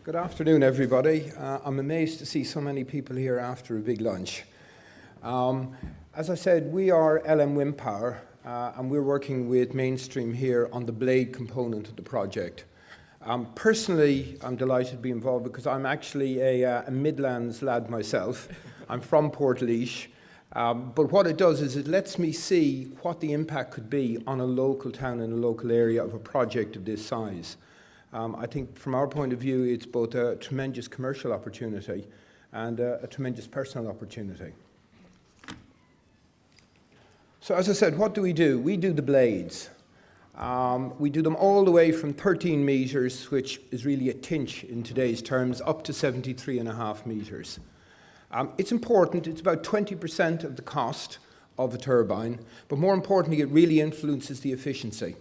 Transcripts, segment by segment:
Good afternoon, everybody. I'm amazed to see so many people here after a big lunch. As I said, we are LM Wind Power, and we're working with Mainstream here on the blade component of the project. Personally, I'm delighted to be involved because I'm actually a Midlands lad myself. I'm from Portlaoise. But what it does is it lets me see what the impact could be on a local town and a local area of a project of this size. I think from our point of view, it's both a tremendous commercial opportunity and a tremendous personal opportunity. So as I said, what do? We do the blades. We do them all the way from 13 metres, which is really a tinch in today's terms, up to 73.5 metres. It's important, it's about 20% of the cost of a turbine, but more importantly, it really influences the efficiency.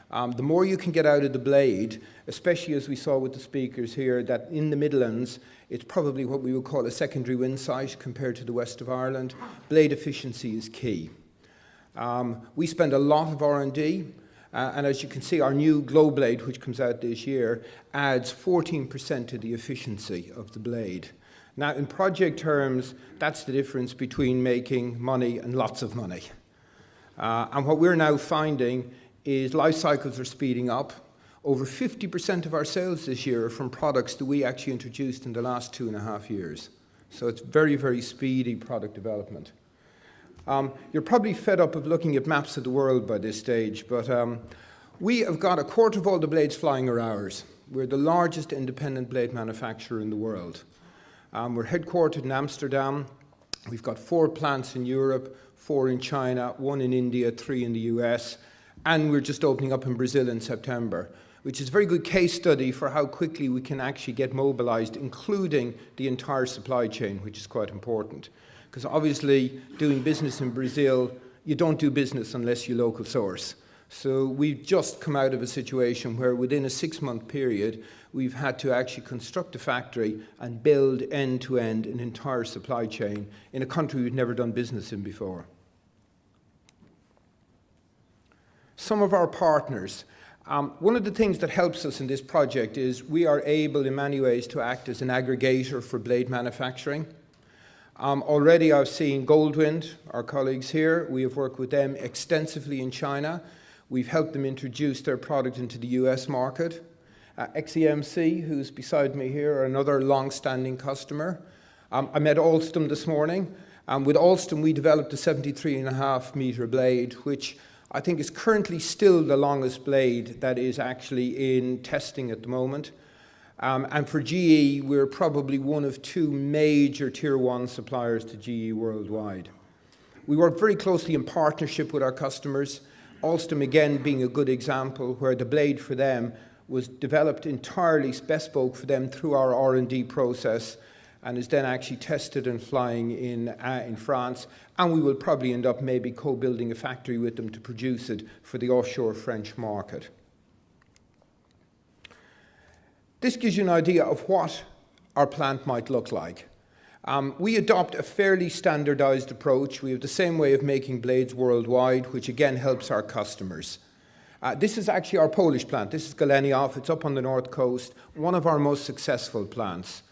The more you can get out of the blade, especially as we saw with the speakers here, that in the Midlands, it's probably what we would call a secondary wind site compared to the west of Ireland. Blade efficiency is key. We spend a lot of R&D, and as you can see, our new Glow Blade, which comes out this year, adds 14% to the efficiency of the blade. Now, in project terms, that's the difference between making money and lots of money. And what we're now finding is life cycles are speeding up. Over 50% of our sales this year are from products that we actually introduced in the last 2.5 years. So it's very, very speedy product development. You're probably fed up of looking at maps of the world by this stage, but we have got a quarter of all the blades flying are ours. We're the largest independent blade manufacturer in the world. We're headquartered in Amsterdam. We've got 4 plants in Europe, 4 in China, 1 in India, 3 in the US, and we're just opening up in Brazil in September, which is a very good case study for how quickly we can actually get mobilized, including the entire supply chain, which is quite important. Because obviously, doing business in Brazil, you don't do business unless you local source. So we've just come out of a situation where within a 6-month period, we've had to actually construct a factory and build end-to-end an entire supply chain in a country we've never done business in before. Some of our partners. One of the things that helps us in this project is we are able in many ways to act as an aggregator for blade manufacturing. Already I've seen Goldwind, our colleagues here. We have worked with them extensively in China. We've helped them introduce their product into the US market. XEMC, who's beside me here, are another long-standing customer. I met Alstom this morning. With Alstom, we developed a 73.5 metre blade, which I think is currently still the longest blade that is actually in testing at the moment. And for GE, we're probably one of 2 major Tier 1 suppliers to GE worldwide. We work very closely in partnership with our customers. Alstom, again, being a good example, where the blade for them was developed entirely bespoke for them through our R&D process and is then actually tested and flying in France. And we will probably end up maybe co-building a factory with them to produce it for the offshore French market. This gives you an idea of what our plant might look like. We adopt a fairly standardized approach. We have the same way of making blades worldwide, which again helps our customers. This is actually our Polish plant. This is Goleniów. It's up on the north coast, one of our most successful plants.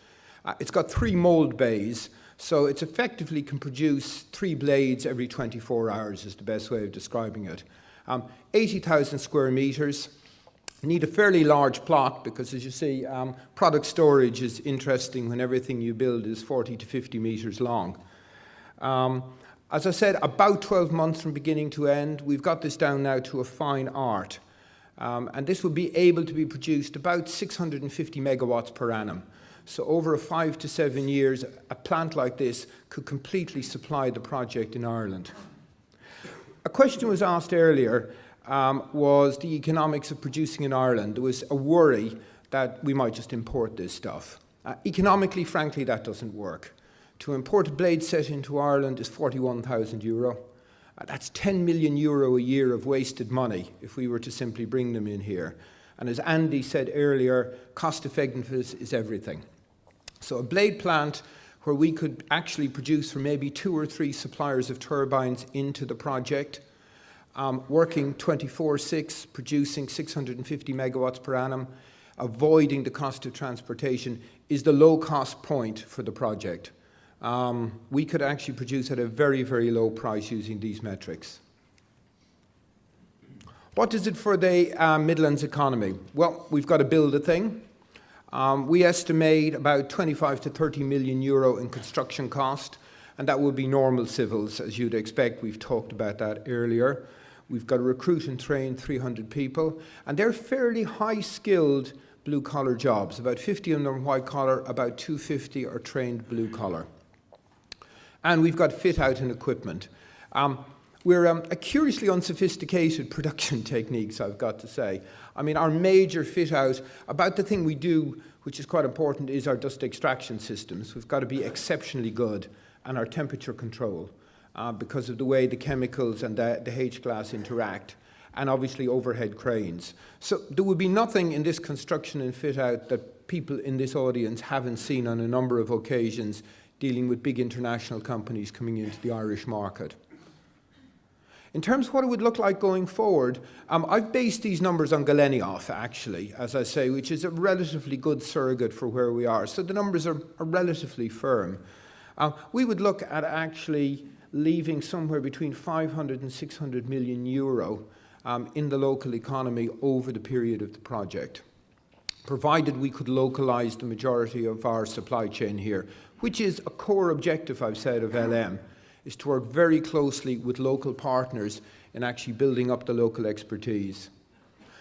It's got 3 mold bays, so it effectively can produce 3 blades every 24 hours is the best way of describing it. 80,000 square meters. You need a fairly large plot because, as you see, product storage is interesting when everything you build is 40 to 50 meters long. As I said, about 12 months from beginning to end. We've got this down now to a fine art. And this will be able to be produced about 650 megawatts per annum. So over a 5 to 7 years, a plant like this could completely supply the project in Ireland. A question was asked earlier, was the economics of producing in Ireland. There was a worry that we might just import this stuff. Economically, frankly, that doesn't work. To import a blade set into Ireland is €41,000. That's €10 million a year of wasted money if we were to simply bring them in here. And as Andy said earlier, cost effectiveness is everything. So a blade plant where we could actually produce for maybe 2 or 3 suppliers of turbines into the project, working 24/6, producing 650 megawatts per annum, avoiding the cost of transportation, is the low-cost point for the project. We could actually produce at a very, very low price using these metrics. What is it for the Midlands economy? Well, we've got to build a thing. We estimate about 25 to 30 million euro in construction cost, and that would be normal civils, as you'd expect. We've talked about that earlier. We've got to recruit and train 300 people, and they're fairly high-skilled blue-collar jobs. About 50 of them are white-collar, about 250 are trained blue-collar. And we've got fit-out and equipment. We're a curiously unsophisticated production techniques, I've got to say. I mean, our major fit-out, about the thing we do, which is quite important, is our dust extraction systems. We've got to be exceptionally good, and our temperature control, because of the way the chemicals and the H-glass interact, and obviously overhead cranes. So there would be nothing in this construction and fit-out that people in this audience haven't seen on a number of occasions dealing with big international companies coming into the Irish market. In terms of what it would look like going forward, I've based these numbers on Galeniov, actually, as I say, which is a relatively good surrogate for where we are. So the numbers are relatively firm. We would look at actually leaving somewhere between 500 and 600 million euro in the local economy over the period of the project, provided we could localize the majority of our supply chain here, which is a core objective, I've said, of LM, is to work very closely with local partners in actually building up the local expertise.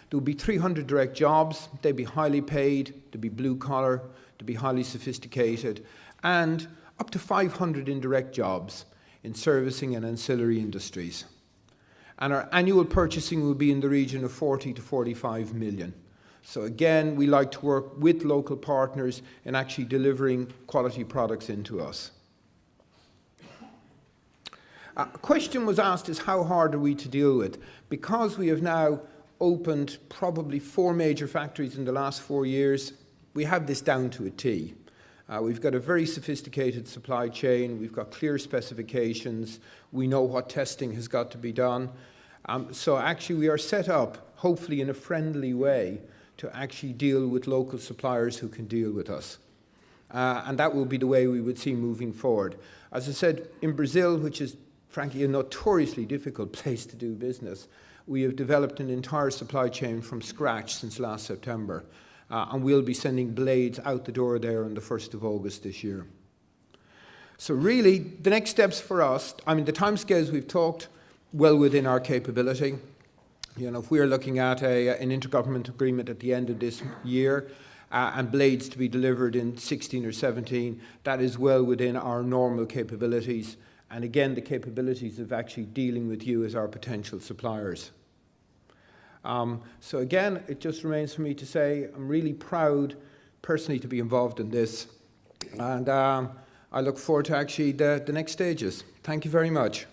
There would be 300 direct jobs. They'd be highly paid, they'd be blue collar, they'd be highly sophisticated, and up to 500 indirect jobs in servicing and ancillary industries. And our annual purchasing would be in the region of 40 to 45 million. So again, we like to work with local partners in actually delivering quality products into us. A question was asked is how hard are we to deal with? Because we have now opened probably 4 major factories in the last 4 years, we have this down to a T. We've got a very sophisticated supply chain, we've got clear specifications, we know what testing has got to be done. So actually we are set up, hopefully in a friendly way, to actually deal with local suppliers who can deal with us. And that will be the way we would see moving forward. As I said, in Brazil, which is frankly a notoriously difficult place to do business, we have developed an entire supply chain from scratch since last September. And we'll be sending blades out the door there on the 1st of August this year. So really, the next steps for us, I mean, the timescales we've talked, well within our capability. You know, if we're looking at an intergovernment agreement at the end of this year, and blades to be delivered in 16 or 17, that is well within our normal capabilities. And again, the capabilities of actually dealing with you as our potential suppliers. So again, it just remains for me to say I'm really proud personally to be involved in this. And I look forward to actually the next stages. Thank you very much.